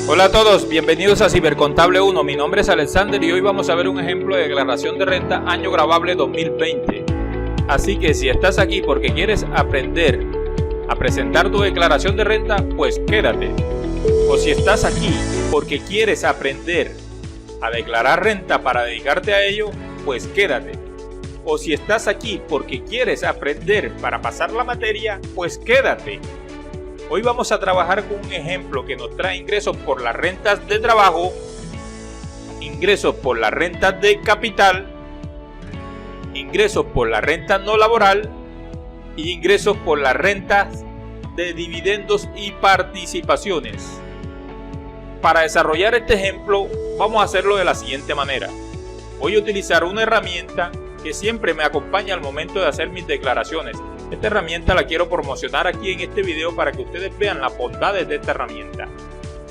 Hola a todos, bienvenidos a Cibercontable 1, mi nombre es Alexander y hoy vamos a ver un ejemplo de declaración de renta año grabable 2020. Así que si estás aquí porque quieres aprender a presentar tu declaración de renta, pues quédate. O si estás aquí porque quieres aprender a declarar renta para dedicarte a ello, pues quédate. O si estás aquí porque quieres aprender para pasar la materia, pues quédate. Hoy vamos a trabajar con un ejemplo que nos trae ingresos por las rentas de trabajo, ingresos por las rentas de capital, ingresos por la renta no laboral y ingresos por las rentas de dividendos y participaciones. Para desarrollar este ejemplo vamos a hacerlo de la siguiente manera. Voy a utilizar una herramienta que siempre me acompaña al momento de hacer mis declaraciones. Esta herramienta la quiero promocionar aquí en este video para que ustedes vean las bondades de esta herramienta.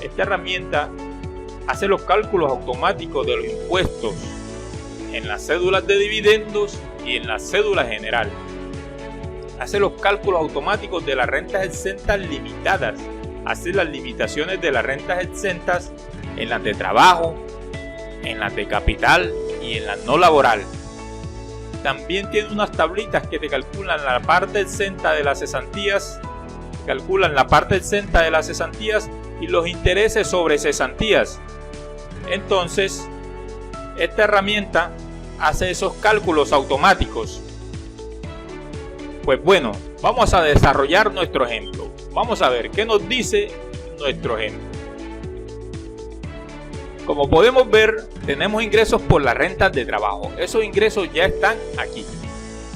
Esta herramienta hace los cálculos automáticos de los impuestos en las cédulas de dividendos y en la cédula general. Hace los cálculos automáticos de las rentas exentas limitadas. Hace las limitaciones de las rentas exentas en las de trabajo, en las de capital y en las no laboral. También tiene unas tablitas que te calculan la parte exenta de las cesantías, y los intereses sobre cesantías. Entonces, esta herramienta hace esos cálculos automáticos. Pues bueno, vamos a desarrollar nuestro ejemplo. Vamos a ver qué nos dice nuestro ejemplo. Como podemos ver, tenemos ingresos por las rentas de trabajo. Esos ingresos ya están aquí,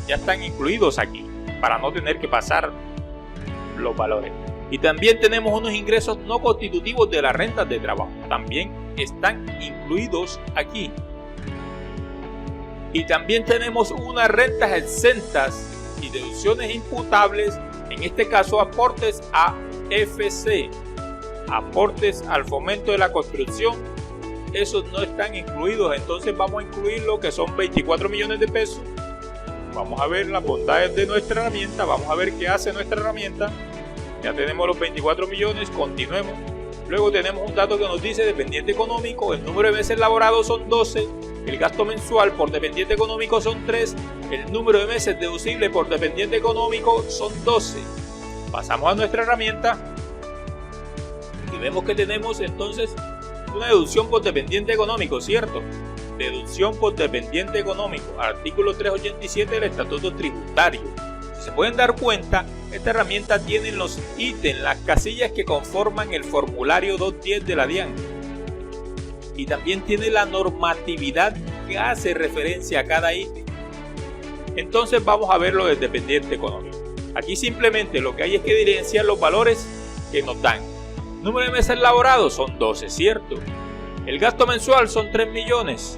ya están incluidos aquí, para no tener que pasar los valores. Y también tenemos unos ingresos no constitutivos de las rentas de trabajo. También están incluidos aquí. Y también tenemos unas rentas exentas y deducciones imputables, en este caso aportes a FC, aportes al fomento de la construcción. Esos no están incluidos, entonces vamos a incluir lo que son 24 millones de pesos. Vamos a ver las bondades de nuestra herramienta, vamos a ver qué hace nuestra herramienta. Ya tenemos los 24 millones, continuemos. Luego tenemos un dato que nos dice dependiente económico, el número de meses laborados son 12, el gasto mensual por dependiente económico son 3, el número de meses deducible por dependiente económico son 12. Pasamos a nuestra herramienta y vemos que tenemos entonces una deducción por dependiente económico, ¿cierto? Deducción por dependiente económico, artículo 387 del Estatuto Tributario. Si se pueden dar cuenta, esta herramienta tiene los ítems, las casillas que conforman el formulario 210 de la DIAN. Y también tiene la normatividad que hace referencia a cada ítem. Entonces vamos a ver lo del dependiente económico. Aquí simplemente lo que hay es que evidenciar los valores que nos dan. Número de meses laborados son 12, ¿cierto? El gasto mensual son 3 millones.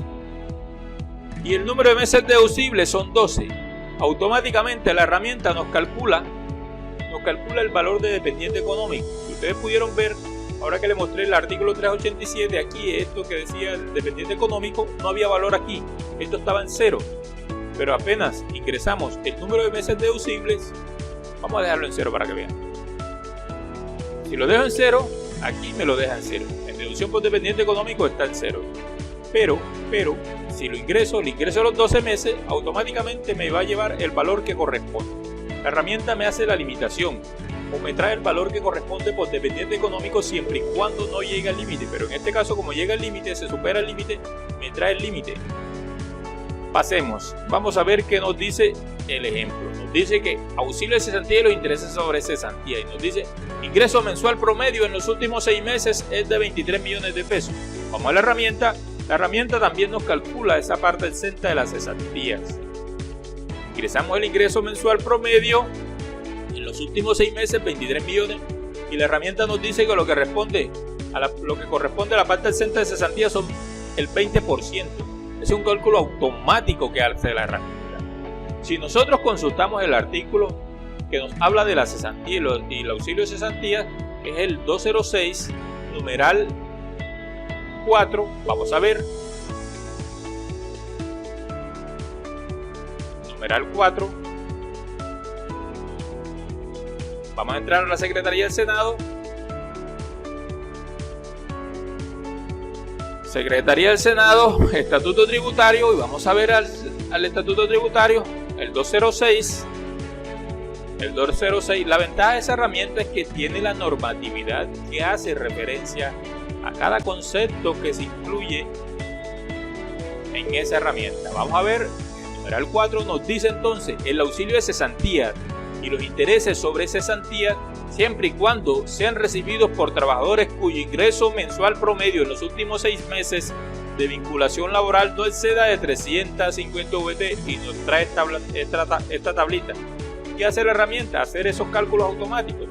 Y el número de meses deducibles son 12. Automáticamente la herramienta nos calcula el valor de dependiente económico. Si ustedes pudieron ver, ahora que les mostré el artículo 387, aquí esto que decía el dependiente económico, no había valor aquí. Esto estaba en 0. Pero apenas ingresamos el número de meses deducibles, vamos a dejarlo en 0 para que vean. Si lo dejo en 0, aquí me lo deja en 0. En deducción por dependiente económico está en 0. Pero, si lo ingreso los 12 meses, automáticamente me va a llevar el valor que corresponde. La herramienta me hace la limitación, o me trae el valor que corresponde por dependiente económico siempre y cuando no llegue al límite. Pero en este caso, como llega al límite, se supera el límite, me trae el límite. Pasemos, vamos a ver qué nos dice el ejemplo. Nos dice que auxilio de cesantía y los intereses sobre cesantía, y nos dice ingreso mensual promedio en los últimos 6 meses es de 23 millones de pesos. Vamos a la herramienta también nos calcula esa parte exenta de las cesantías. Ingresamos el ingreso mensual promedio en los últimos 6 meses, 23 millones, y la herramienta nos dice que lo que corresponde a la parte exenta de cesantía son el 20%. Es un cálculo automático que hace la herramienta. Si nosotros consultamos el artículo que nos habla de la cesantía y el auxilio de cesantía, que es el 206, numeral 4, vamos a ver. Numeral 4. Vamos a entrar a la Secretaría del Senado Secretaría del Senado, Estatuto Tributario, y vamos a ver al Estatuto Tributario, el 206. El 206, la ventaja de esa herramienta es que tiene la normatividad que hace referencia a cada concepto que se incluye en esa herramienta. Vamos a ver, el numeral 4 nos dice entonces el auxilio de cesantía y los intereses sobre cesantía siempre y cuando sean recibidos por trabajadores cuyo ingreso mensual promedio en los últimos 6 meses de vinculación laboral no exceda de 350 VT, y nos trae esta tablita. ¿Qué hace la herramienta? Hacer esos cálculos automáticos.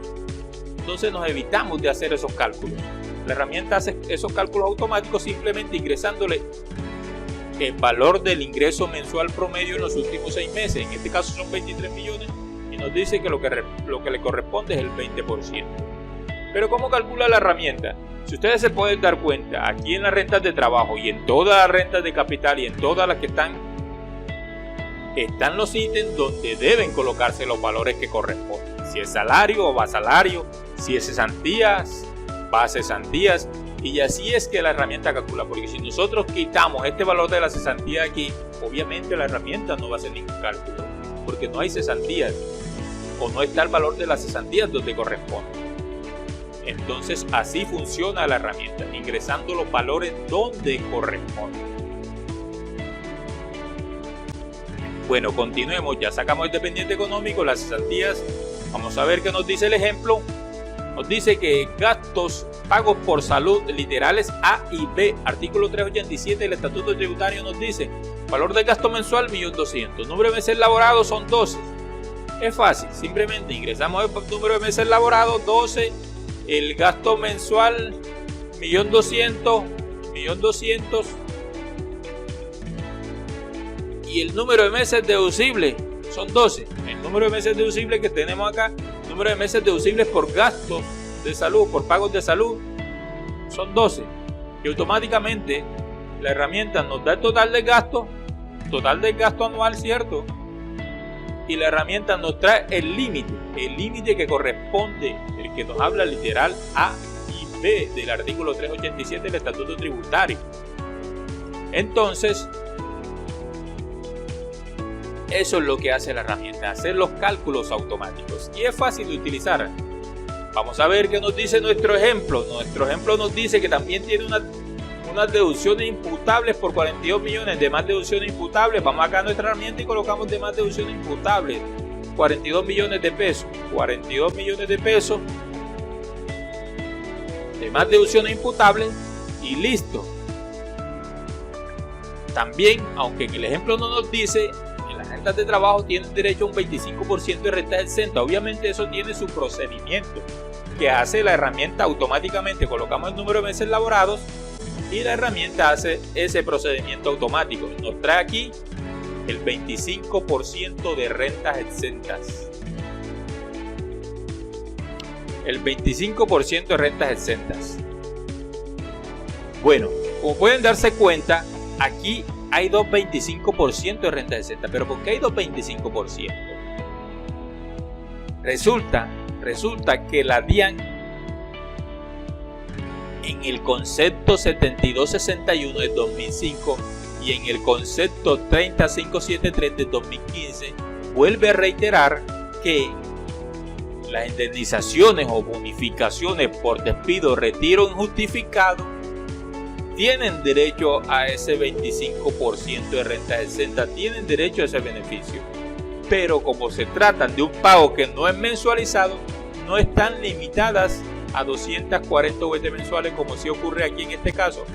Entonces nos evitamos de hacer esos cálculos. La herramienta hace esos cálculos automáticos simplemente ingresándole el valor del ingreso mensual promedio en los últimos 6 meses. En este caso son 23 millones y nos dice que lo que le corresponde es el 20%. Pero ¿cómo calcula la herramienta? Si ustedes se pueden dar cuenta, aquí en las rentas de trabajo y en todas las rentas de capital y en todas las que están los ítems donde deben colocarse los valores que corresponden. Si es salario o va salario, si es cesantías, va a cesantías, y así es que la herramienta calcula. Porque si nosotros quitamos este valor de la cesantía aquí, obviamente la herramienta no va a hacer ningún cálculo, porque no hay cesantías o no está el valor de las cesantías donde corresponde. Entonces así funciona la herramienta, ingresando los valores donde corresponden. Bueno, continuemos, ya sacamos el dependiente económico, las cesantías. Vamos a ver qué nos dice el ejemplo. Nos dice que gastos pagos por salud literales A y B, artículo 387 del Estatuto Tributario nos dice, valor del gasto mensual 1.200.000, número de meses laborados son 12. Es fácil, simplemente ingresamos el número de meses laborados, 12, el gasto mensual 1.200.000, y el número de meses deducibles son 12. El número de meses deducibles que tenemos acá, número de meses deducibles por gastos de salud, por pagos de salud, son 12. Y automáticamente la herramienta nos da el total del gasto anual, ¿cierto? Y la herramienta nos trae el límite que corresponde, el que nos habla literal A y B del artículo 387 del Estatuto Tributario. Entonces, eso es lo que hace la herramienta, hacer los cálculos automáticos, y es fácil de utilizar. Vamos a ver qué nos dice nuestro ejemplo. Nuestro ejemplo nos dice que también tiene unas deducciones imputables por 42 millones de más deducciones imputables. Vamos acá a nuestra herramienta y colocamos de más deducciones imputables, 42 millones de pesos, 42 millones de pesos de más deducciones imputables, y listo. También, aunque en el ejemplo no nos dice, las rentas de trabajo tienen derecho a un 25% de renta exenta. Obviamente eso tiene su procedimiento que hace la herramienta automáticamente. Colocamos el número de meses laborados y la herramienta hace ese procedimiento automático. Nos trae aquí el 25% de rentas exentas. El 25% de rentas exentas. Bueno, como pueden darse cuenta, aquí hay 2,25% de renta exenta. ¿Pero por qué hay 2,25%? Resulta que la DIAN, en el concepto 7261 de 2005 y en el concepto 30573 de 2015, vuelve a reiterar que las indemnizaciones o bonificaciones por despido, retiro injustificado tienen derecho a ese 25% de renta exenta, tienen derecho a ese beneficio. Pero como se tratan de un pago que no es mensualizado, no están limitadas a 240 VT mensuales como sí ocurre aquí en este caso.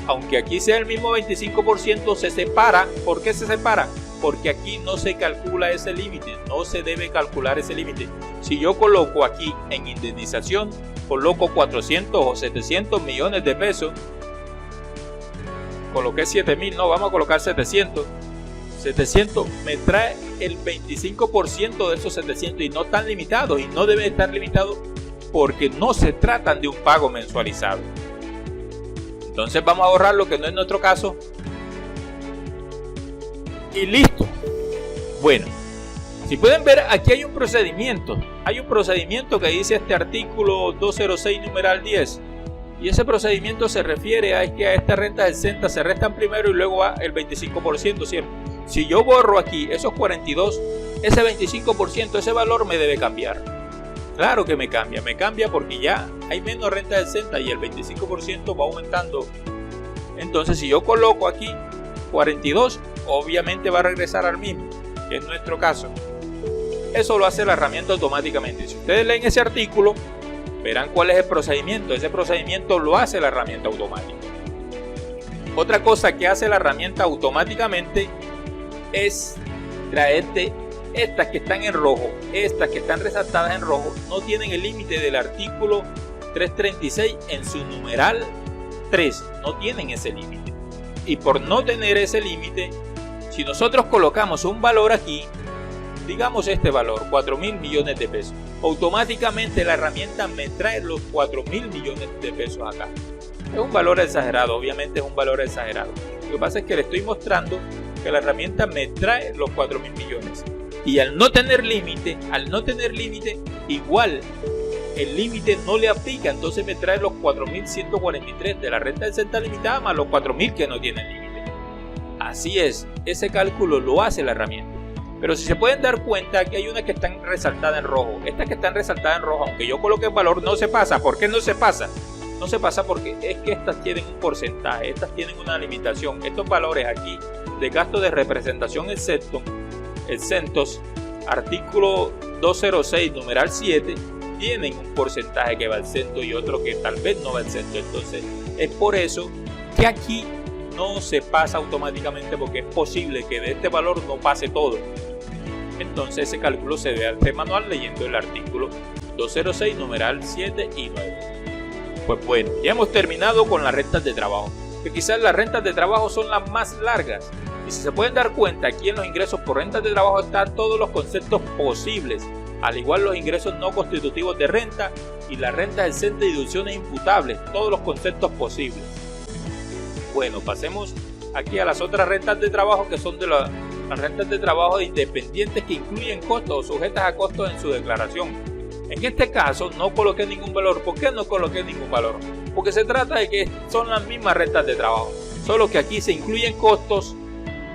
Aunque aquí sea el mismo 25%, se separa. ¿Por qué se separa? Porque aquí no se calcula ese límite, no se debe calcular ese límite. Si yo coloco aquí en indemnización, coloco 400 o 700 millones de pesos, coloqué 7.000, no, vamos a colocar 700. 700 me trae el 25% de esos 700 y no están limitados, y no deben estar limitados porque no se tratan de un pago mensualizado. Entonces vamos a borrar lo que no es nuestro caso y listo. Bueno, si pueden ver, aquí hay un procedimiento que dice este artículo 206 numeral 10. Y ese procedimiento se refiere a que a estas rentas exentas se restan primero y luego va el 25%, ¿cierto? Si yo borro aquí esos 42, ese 25%, ese valor me debe cambiar. Claro que me cambia porque ya hay menos renta exenta y el 25% va aumentando. Entonces si yo coloco aquí 42, obviamente va a regresar al mismo, que es nuestro caso. Eso lo hace la herramienta automáticamente. Si ustedes leen ese artículo, verán cuál es el procedimiento. Ese procedimiento lo hace la herramienta automática. Otra cosa que hace la herramienta automáticamente es traerte estas que están en rojo. Estas que están resaltadas en rojo no tienen el límite del artículo 336 en su numeral 3. No tienen ese límite. Y por no tener ese límite, si nosotros colocamos un valor aquí, digamos este valor, 4.000 millones de pesos, automáticamente la herramienta me trae los 4.000 millones de pesos acá. Es un valor exagerado, obviamente es un valor exagerado. Lo que pasa es que le estoy mostrando que la herramienta me trae los 4.000 millones. Y al no tener límite, igual el límite no le aplica, entonces me trae los 4.143 de la renta exenta limitada más los 4.000 que no tienen límite. Así es, ese cálculo lo hace la herramienta. Pero si se pueden dar cuenta, aquí hay unas que están resaltadas en rojo. Estas que están resaltadas en rojo, aunque yo coloque el valor, no se pasa. ¿Por qué no se pasa? No se pasa porque es que estas tienen un porcentaje, estas tienen una limitación. Estos valores aquí de gasto de representación exentos, artículo 206, numeral 7, tienen un porcentaje que va exento y otro que tal vez no va exento. Entonces, es por eso que aquí no se pasa automáticamente, porque es posible que de este valor no pase todo. Entonces ese cálculo se debe hacer manual leyendo el artículo 206, numeral 7 y 9. Pues bueno, ya hemos terminado con las rentas de trabajo, que quizás las rentas de trabajo son las más largas. Y si se pueden dar cuenta, aquí en los ingresos por rentas de trabajo están todos los conceptos posibles, al igual los ingresos no constitutivos de renta y las rentas exentas y deducciones imputables, todos los conceptos posibles. Bueno, pasemos aquí a las otras rentas de trabajo, que son de las rentas de trabajo de independientes que incluyen costos o sujetas a costos en su declaración. En este caso no coloqué ningún valor. ¿Por qué no coloqué ningún valor? Porque se trata de que son las mismas rentas de trabajo, solo que aquí se incluyen costos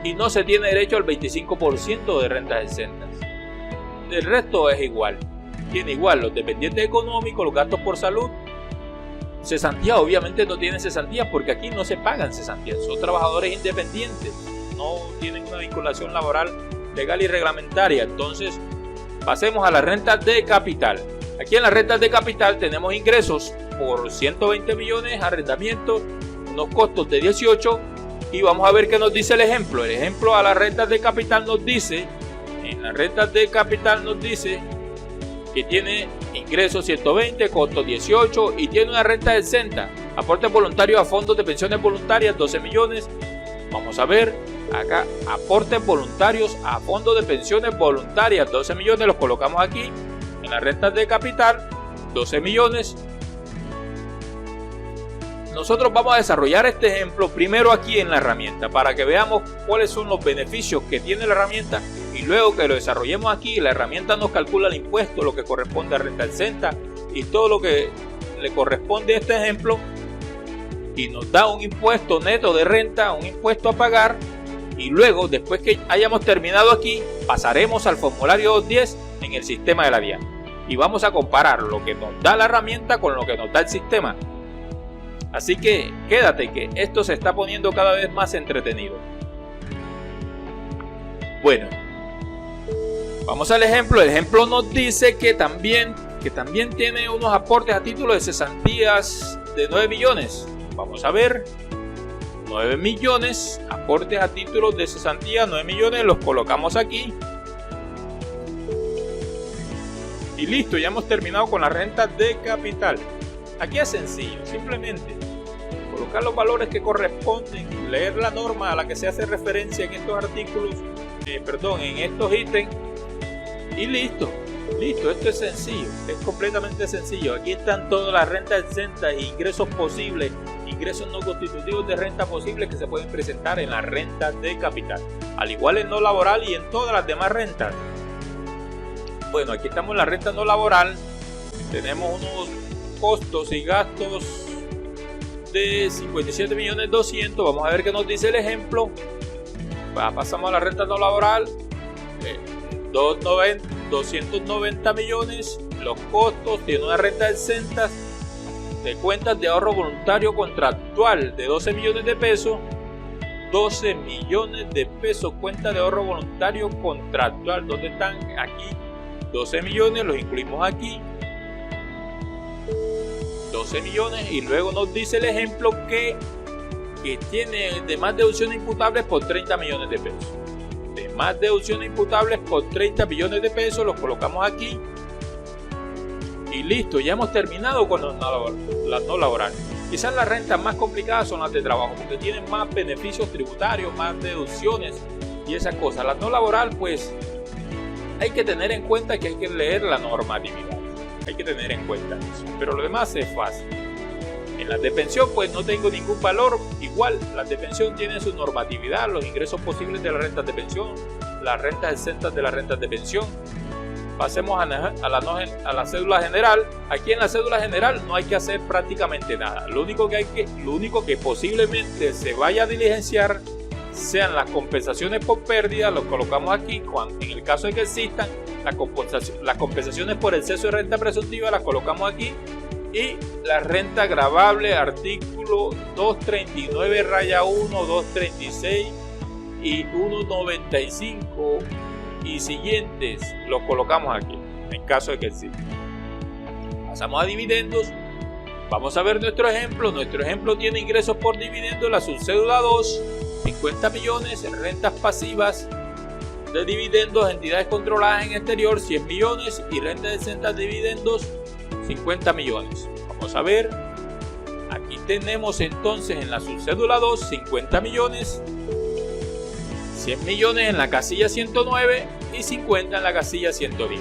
y no se tiene derecho al 25% de rentas exentas. El resto es igual. Tiene igual los dependientes económicos, los gastos por salud. Cesantía obviamente no tiene cesantía porque aquí no se pagan cesantías, son trabajadores independientes, no tienen una vinculación laboral legal y reglamentaria. Entonces pasemos a las rentas de capital. Aquí en las rentas de capital tenemos ingresos por 120 millones, arrendamientos, unos costos de 18, y vamos a ver qué nos dice el ejemplo. El ejemplo a las rentas de capital nos dice, en las rentas de capital nos dice que tiene ingresos 120, costos 18 y tiene una renta exenta, aportes voluntarios a fondos de pensiones voluntarias 12 millones. Vamos a ver acá, aportes voluntarios a fondos de pensiones voluntarias 12 millones, los colocamos aquí en las rentas de capital, 12 millones. Nosotros vamos a desarrollar este ejemplo primero aquí en la herramienta para que veamos cuáles son los beneficios que tiene la herramienta, y luego que lo desarrollemos aquí, la herramienta nos calcula el impuesto, lo que corresponde a renta exenta y todo lo que le corresponde a este ejemplo, y nos da un impuesto neto de renta, un impuesto a pagar. Y luego, después que hayamos terminado aquí, pasaremos al formulario 210 en el sistema de la DIAN y vamos a comparar lo que nos da la herramienta con lo que nos da el sistema. Así que quédate, que esto se está poniendo cada vez más entretenido. Bueno, vamos al ejemplo. El ejemplo nos dice que también tiene unos aportes a título de cesantías de 9 millones. Vamos a ver, 9 millones, aportes a títulos de cesantía, 9 millones, los colocamos aquí. Y listo, ya hemos terminado con las rentas de capital. Aquí es sencillo, simplemente colocar los valores que corresponden, leer la norma a la que se hace referencia en estos artículos, en estos ítems, y listo. Listo, esto es sencillo, es completamente sencillo. Aquí están todas las rentas exentas e ingresos posibles, ingresos no constitutivos de renta posibles que se pueden presentar en las rentas de capital, al igual en no laboral y en todas las demás rentas. Bueno, aquí estamos en la renta no laboral. Tenemos unos costos y gastos de 57.200.000. Vamos a ver qué nos dice el ejemplo. Pasamos a la renta no laboral, 290 millones. Los costos, tiene una renta de exentas de cuentas de ahorro voluntario contractual de 12 millones de pesos. 12 millones de pesos cuenta de ahorro voluntario contractual. ¿Dónde están? Aquí 12 millones, los incluimos aquí, 12 millones, y luego nos dice el ejemplo que tiene demás deducciones imputables por 30 millones de pesos. Demás deducciones imputables por 30 millones de pesos, los colocamos aquí y listo, ya hemos terminado con las no laborales. Quizás las rentas más complicadas son las de trabajo, porque tienen más beneficios tributarios, más deducciones y esas cosas. Las no laboral, pues hay que tener en cuenta que hay que leer la normatividad, hay que tener en cuenta eso, pero lo demás es fácil. En las de pensión pues no tengo ningún valor, igual las de pensión tienen su normatividad, los ingresos posibles de las rentas de pensión, las rentas exentas de las rentas de pensión. Pasemos a la cédula general. Aquí en la cédula general no hay que hacer prácticamente nada. Lo único que posiblemente se vaya a diligenciar sean las compensaciones por pérdida, lo colocamos aquí, en el caso de que existan, las compensaciones por exceso de renta presuntiva las colocamos aquí, y la renta gravable, artículo 239-1, 236 y 195 y siguientes, los colocamos aquí, en caso de que exista. Pasamos a dividendos. Vamos a ver nuestro ejemplo. Nuestro ejemplo tiene ingresos por dividendo, la subcédula 2, 50 millones, rentas pasivas de dividendos, entidades controladas en exterior, 100 millones, y rentas exentas de dividendos, 50 millones. Vamos a ver. Aquí tenemos entonces en la subcédula 2, 50 millones, 100 millones en la casilla 109 y 50 en la casilla 110.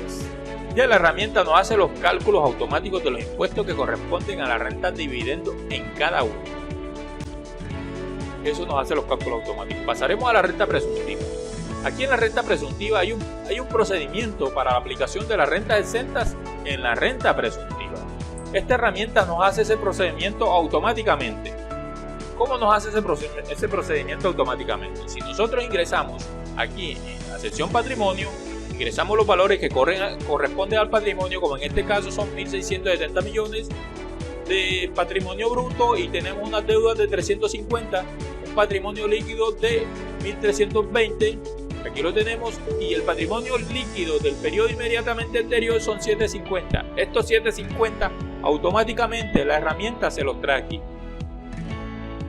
Ya la herramienta nos hace los cálculos automáticos de los impuestos que corresponden a la renta de dividendo en cada uno. Eso nos hace los cálculos automáticos. Pasaremos a la renta presuntiva. Aquí en la renta presuntiva hay un procedimiento para la aplicación de las rentas exentas en la renta presuntiva. Esta herramienta nos hace ese procedimiento automáticamente. ¿Cómo nos hace ese procedimiento automáticamente? Si nosotros ingresamos aquí en la sección patrimonio, ingresamos los valores que corresponden al patrimonio, como en este caso son 1.670 millones de patrimonio bruto, y tenemos unas deudas de 350, un patrimonio líquido de 1.320, aquí lo tenemos, y el patrimonio líquido del periodo inmediatamente anterior son 750. Estos 750 automáticamente la herramienta se los trae aquí.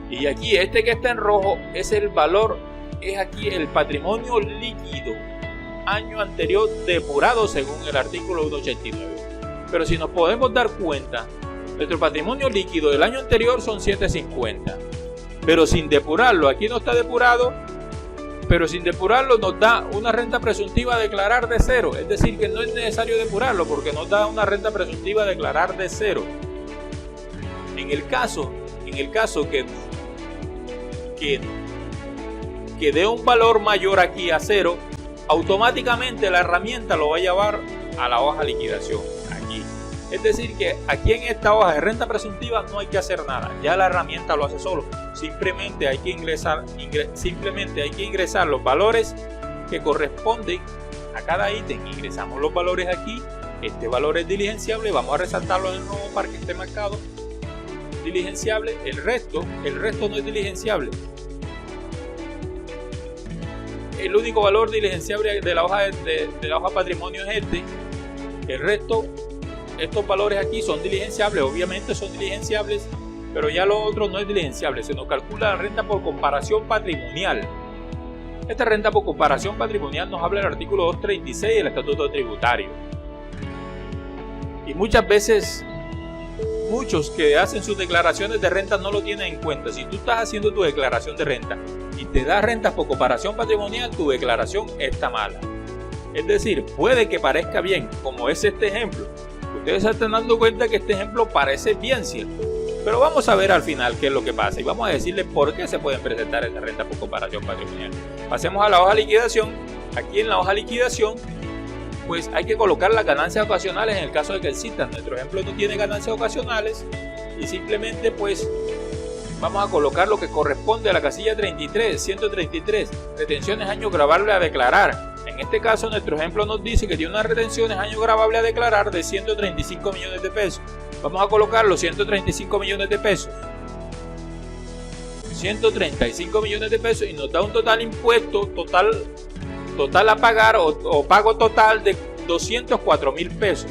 Y aquí este que está en rojo es el valor, es aquí el patrimonio líquido año anterior depurado según el artículo 189. Pero si nos podemos dar cuenta, nuestro patrimonio líquido del año anterior son 750, pero sin depurarlo, aquí no está depurado, pero sin depurarlo nos da una renta presuntiva a declarar de cero. Es decir, que no es necesario depurarlo porque nos da una renta presuntiva a declarar de cero. En el caso que dé un valor mayor aquí a cero, automáticamente la herramienta lo va a llevar a la hoja de liquidación aquí. Es decir, que aquí en esta hoja de renta presuntiva no hay que hacer nada, ya la herramienta lo hace solo. Simplemente hay que ingresar los valores que corresponden a cada ítem. Ingresamos los valores aquí. Este valor es diligenciable, vamos a resaltarlo de nuevo para que esté marcado. Diligenciable. El resto no es diligenciable. El único valor diligenciable de la hoja patrimonio es este. El resto, estos valores aquí son diligenciables, obviamente son diligenciables, pero ya lo otro no es diligenciable. Se nos calcula la renta por comparación patrimonial. Esta renta por comparación patrimonial nos habla del artículo 236 del Estatuto Tributario. Y muchas veces, muchos que hacen sus declaraciones de renta no lo tienen en cuenta. Si tú estás haciendo tu declaración de renta y te da rentas por comparación patrimonial, tu declaración está mala. Es decir, puede que parezca bien, como es este ejemplo. Ustedes se están dando cuenta que este ejemplo parece bien, ¿cierto? Pero vamos a ver al final qué es lo que pasa y vamos a decirles por qué se pueden presentar estas rentas por comparación patrimonial. Pasemos a la hoja de liquidación. Aquí en la hoja de liquidación, pues hay que colocar las ganancias ocasionales en el caso de que existan. Nuestro ejemplo no tiene ganancias ocasionales y simplemente pues vamos a colocar lo que corresponde a la casilla 33, 133, retenciones año gravable a declarar. En este caso nuestro ejemplo nos dice que tiene unas retenciones año gravable a declarar de 135 millones de pesos. Vamos a colocar los 135 millones de pesos. 135 millones de pesos y nos da un total impuesto total a pagar o pago total de 204.000 pesos.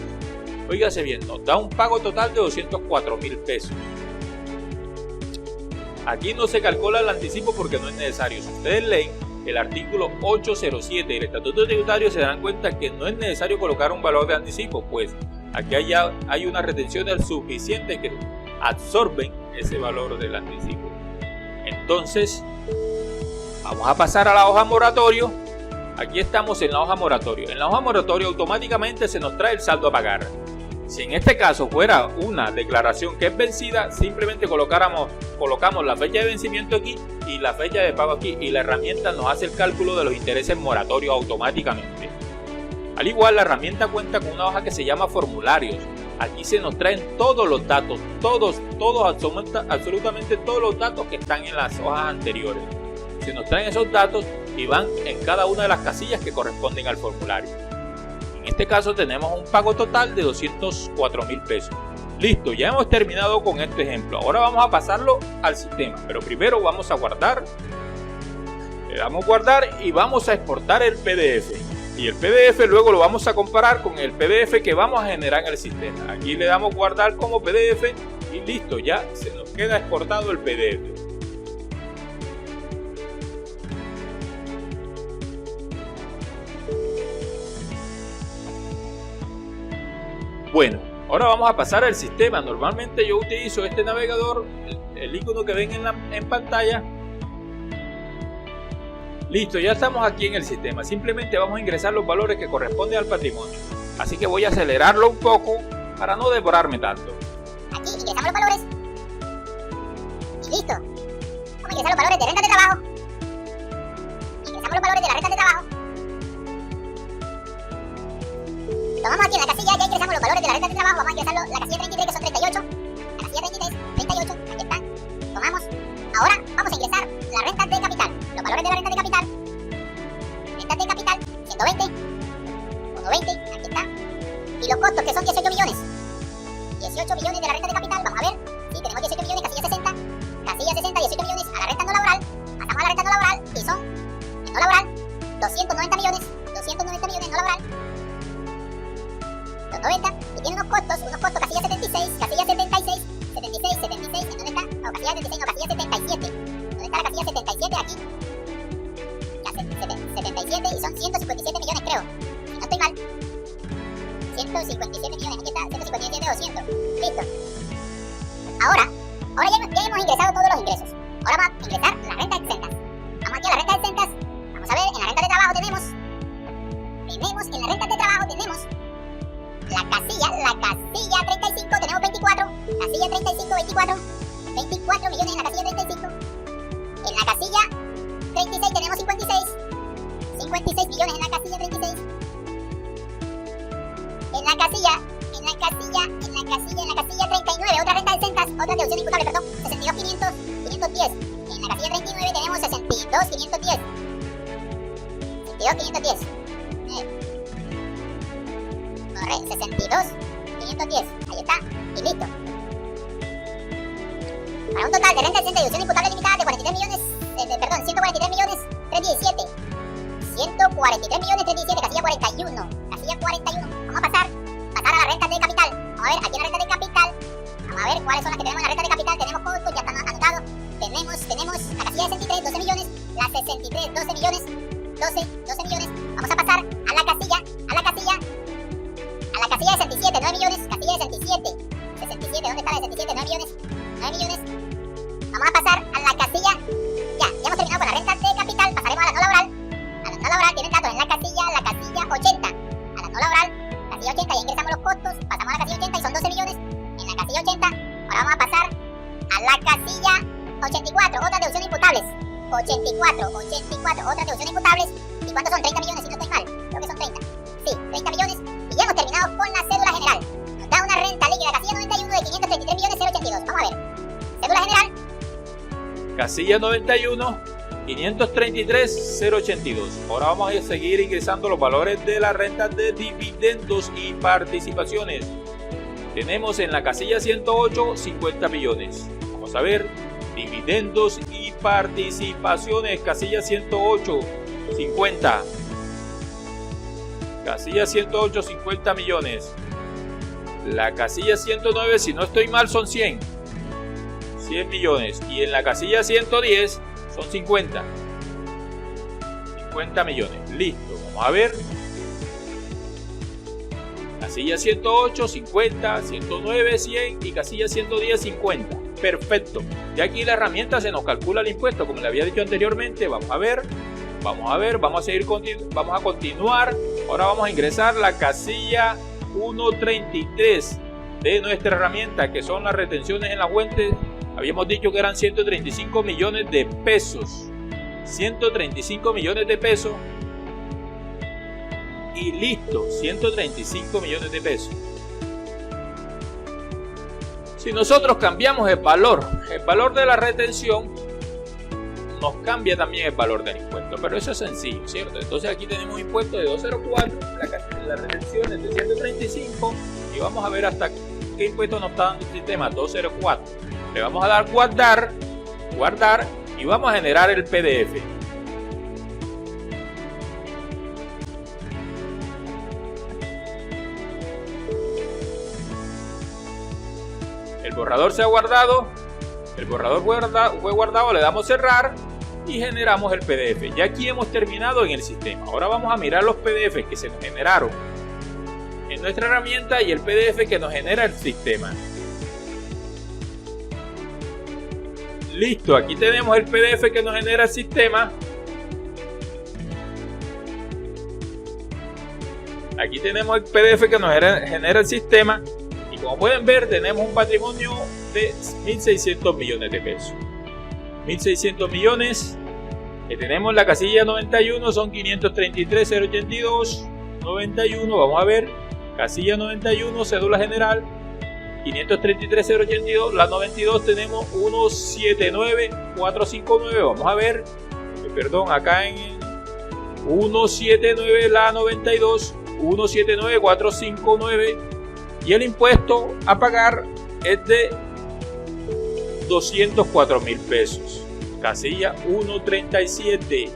Óigase bien, nos da un pago total de 204.000 pesos. Aquí no se calcula el anticipo porque no es necesario. Si ustedes leen el artículo 807 del Estatuto Tributario se darán cuenta que no es necesario colocar un valor de anticipo, pues aquí hay unas retenciones suficientes que absorben ese valor del anticipo. Entonces, vamos a pasar a la hoja moratorio. Aquí estamos en la hoja moratorio. En la hoja moratorio automáticamente se nos trae el saldo a pagar. Si en este caso fuera una declaración que es vencida, simplemente colocamos la fecha de vencimiento aquí y la fecha de pago aquí, y la herramienta nos hace el cálculo de los intereses moratorios automáticamente. Al igual, la herramienta cuenta con una hoja que se llama formularios. Aquí se nos traen todos los datos, absolutamente todos los datos que están en las hojas anteriores. Se nos traen esos datos y van en cada una de las casillas que corresponden al formulario. En este caso tenemos un pago total de 204.000 pesos. Listo, ya hemos terminado con este ejemplo. Ahora vamos a pasarlo al sistema, pero primero vamos a guardar. Le damos guardar y vamos a exportar el PDF. Y el PDF luego lo vamos a comparar con el PDF que vamos a generar en el sistema. Aquí le damos guardar como PDF y listo, ya se nos queda exportado el PDF. Bueno, ahora vamos a pasar al sistema. Normalmente yo utilizo este navegador, el icono que ven en pantalla. Listo, ya estamos aquí en el sistema. Simplemente vamos a ingresar los valores que corresponden al patrimonio. Así que voy a acelerarlo un poco para no demorarme tanto. Aquí ingresamos los valores. Y listo. Vamos a ingresar los valores de rentas de trabajo. Ingresamos los valores de la renta de trabajo. Tomamos aquí en la casilla, ya ingresamos los valores de la renta de trabajo. Vamos a ingresar la casilla 33, que son 38. La casilla 33, 38, aquí están. Tomamos. Ahora vamos a ingresar las rentas de capital. Los valores de la renta de capital. Rentas de capital, 120. 120, aquí está. Y los costos, que son 18 millones. 18 millones de la renta de capital. Vamos a ver. Sí, tenemos 18 millones, casilla 60. Casilla 60, 18 millones a la renta no laboral. Pasamos a la renta no laboral y son, en no laboral, 290 millones. 290 millones no laboral. 290. Y tiene unos costos, casilla 76, casilla 76, 76, 76. ¿En dónde está? No, casilla 76, no, casilla 77. ¿Dónde está la casilla 77? Aquí. Ya, 77 y son 157 millones, creo. Si no estoy mal. 157 millones, aquí está, 157 o 100. Listo. Ahora ya hemos ingresado todos los ingresos. Ahora vamos a ingresar las rentas exentas. Vamos aquí a las rentas exentas. Vamos a ver, en la renta de trabajo tenemos en la renta de trabajo tenemos la casilla 35, tenemos 24. Casilla 35, 24. 24 millones en la casilla 35. En la casilla 36 tenemos 56. 56 millones en la casilla 36. En la casilla 39, otra renta de exentas, otra deducción imputable, perdón, 62.500, 510. En la casilla 39 tenemos 62.510. 62.510. 62.510. Ahí está. Y listo. Para un total de renta exenta y deducción imputable limitada de 143 millones 317. 143 millones 317, casilla 41. Casilla 41. Vamos a pasar a la renta de capital. Vamos a ver, aquí en la renta de capital. Vamos a ver cuáles son las que tenemos en la renta de capital. Tenemos costos, ya están anotados. Tenemos la casilla 63, 12 millones. La 63, 12 millones. 12 millones. Vamos a pasar a la casilla 67, 9 millones. Casilla 67. 67, ¿dónde está la 67? 9 millones. 9 millones. Vamos a pasar a la casilla. Ya hemos terminado con la renta de capital. Pasaremos a la no laboral. A la no laboral tienen datos en la casilla 80. A la no laboral, casilla 80, ya ingresamos los costos. Pasamos a la casilla 80 y son 12 millones. En la casilla 80, ahora vamos a pasar a la casilla 84, otras deducciones imputables. 84, otras deducciones imputables. ¿Y cuántos son? 30 millones, si no estoy mal. Creo que son 30. Sí, 30 millones. Y ya hemos terminado con la cédula general. Nos da una renta líquida, casilla 91 de 533 millones 082. Vamos a ver. Cédula general. Casilla 91, 533,082. Ahora vamos a seguir ingresando los valores de las rentas de dividendos y participaciones. Tenemos en la casilla 108, 50 millones. Vamos a ver, dividendos y participaciones, casilla 108, 50. Casilla 108, 50 millones. La casilla 109, si no estoy mal, son 100 millones. Y en la casilla 110 son 50 millones. Listo, vamos a ver. Casilla 108, 50, 109, 100 y casilla 110, 50. Perfecto. Y aquí la herramienta se nos calcula el impuesto, como le había dicho anteriormente. Vamos a ver, vamos a seguir, vamos a continuar. Ahora vamos a ingresar la casilla 133 de nuestra herramienta, que son las retenciones en la fuente. Habíamos dicho que eran 135 millones de pesos. 135 millones de pesos. Y listo, 135 millones de pesos. Si nosotros cambiamos el valor de la retención, nos cambia también el valor del impuesto. Pero eso es sencillo, ¿cierto? Entonces aquí tenemos un impuesto de 204, la retención es de 135 y vamos a ver hasta qué impuesto nos está dando el sistema, 204. Le vamos a dar guardar y vamos a generar el PDF. El borrador se ha guardado, fue guardado, le damos cerrar y generamos el PDF. Ya aquí hemos terminado en el sistema. Ahora vamos a mirar los PDF que se nos generaron en nuestra herramienta y el PDF que nos genera el sistema. Listo, aquí tenemos el PDF que nos genera el sistema. Aquí tenemos el PDF que nos genera el sistema. Y como pueden ver, tenemos un patrimonio de 1.600 millones de pesos. 1.600 millones que tenemos en la casilla 91 son 533,082. 91, vamos a ver. Casilla 91, cédula general. 533,082, la 92 tenemos 179,459, vamos a ver, perdón, acá en 179 la 92, 179,459 y el impuesto a pagar es de 204,000 pesos. Casilla 137,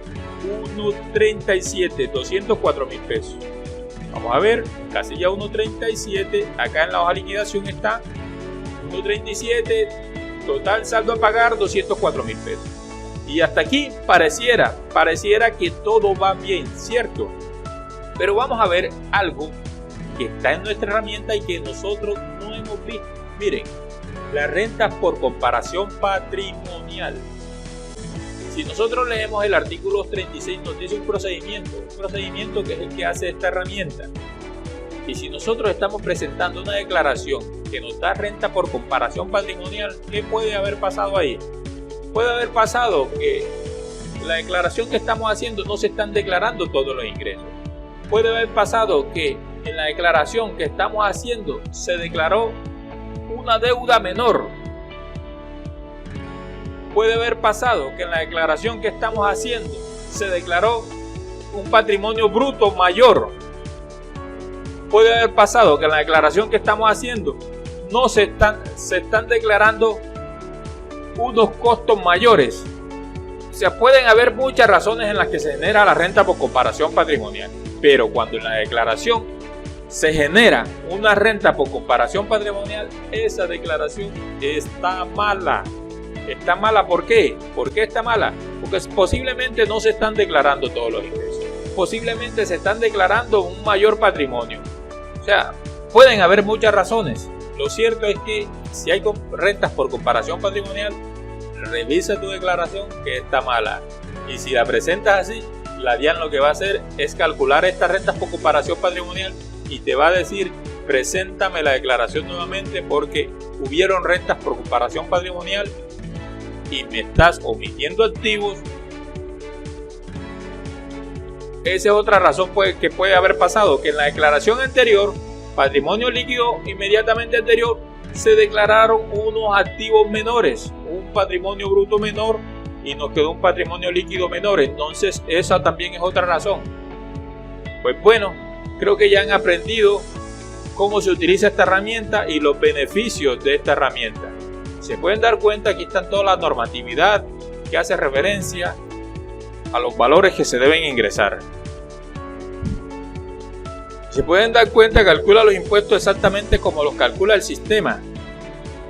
204,000 pesos. Vamos a ver, casilla 137, acá en la hoja de liquidación está 137, total saldo a pagar 204,000 pesos. Y hasta aquí pareciera que todo va bien, ¿cierto? Pero vamos a ver algo que está en nuestra herramienta y que nosotros no hemos visto. Miren, la renta por comparación patrimonial. Si nosotros leemos el artículo 36, nos dice un procedimiento que es el que hace esta herramienta. Y si nosotros estamos presentando una declaración que nos da renta por comparación patrimonial, ¿qué puede haber pasado ahí? Puede haber pasado que la declaración que estamos haciendo no se están declarando todos los ingresos. Puede haber pasado que en la declaración que estamos haciendo se declaró una deuda menor. Puede haber pasado que en la declaración que estamos haciendo se declaró un patrimonio bruto mayor. Puede haber pasado que en la declaración que estamos haciendo no se están declarando unos costos mayores. O sea, pueden haber muchas razones en las que se genera la renta por comparación patrimonial. Pero cuando en la declaración se genera una renta por comparación patrimonial, esa declaración está mala. Está mala, ¿por qué? ¿Por qué está mala? Porque posiblemente no se están declarando todos los ingresos. Posiblemente se están declarando un mayor patrimonio. O sea, pueden haber muchas razones. Lo cierto es que si hay rentas por comparación patrimonial, revisa tu declaración que está mala. Y si la presentas así, la DIAN lo que va a hacer es calcular estas rentas por comparación patrimonial y te va a decir, preséntame la declaración nuevamente porque hubieron rentas por comparación patrimonial y me estás omitiendo activos. Esa es otra razón que puede haber pasado, que en la declaración anterior, patrimonio líquido inmediatamente anterior, se declararon unos activos menores, un patrimonio bruto menor y nos quedó un patrimonio líquido menor. Entonces esa también es otra razón. Pues bueno, creo que ya han aprendido cómo se utiliza esta herramienta y los beneficios de esta herramienta. Se pueden dar cuenta, aquí están toda la normatividad que hace referencia a los valores que se deben ingresar. Se pueden dar cuenta que calcula los impuestos exactamente como los calcula el sistema.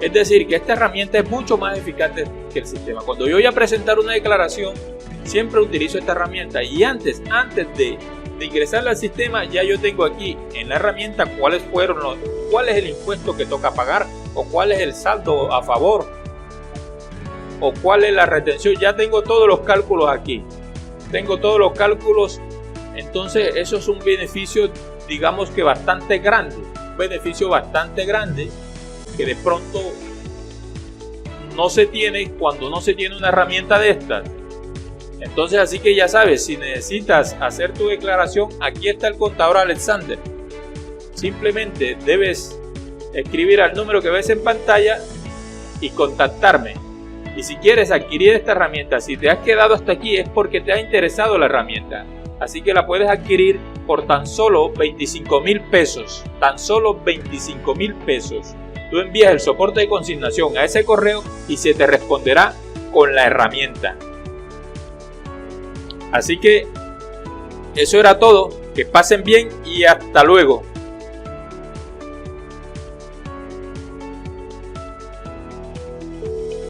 Es decir, que esta herramienta es mucho más eficaz que el sistema. Cuando yo voy a presentar una declaración, siempre utilizo esta herramienta y antes de ingresarla al sistema, ya yo tengo aquí en la herramienta cuál es el impuesto que toca pagar, o cuál es el saldo a favor, o cuál es la retención. Ya tengo todos los cálculos aquí. Tengo todos los cálculos. Entonces eso es un beneficio, digamos que bastante grande. Un beneficio bastante grande que de pronto no se tiene cuando no se tiene una herramienta de estas. Entonces, así que ya sabes, si necesitas hacer tu declaración, aquí está el contador Alexander. Simplemente debes escribir al número que ves en pantalla y contactarme. Y si quieres adquirir esta herramienta, si te has quedado hasta aquí es porque te ha interesado la herramienta. Así que la puedes adquirir por tan solo 25,000 pesos. Tan solo 25,000 pesos. Tú envías el soporte de consignación a ese correo y se te responderá con la herramienta. Así que eso era todo. Que pasen bien y hasta luego.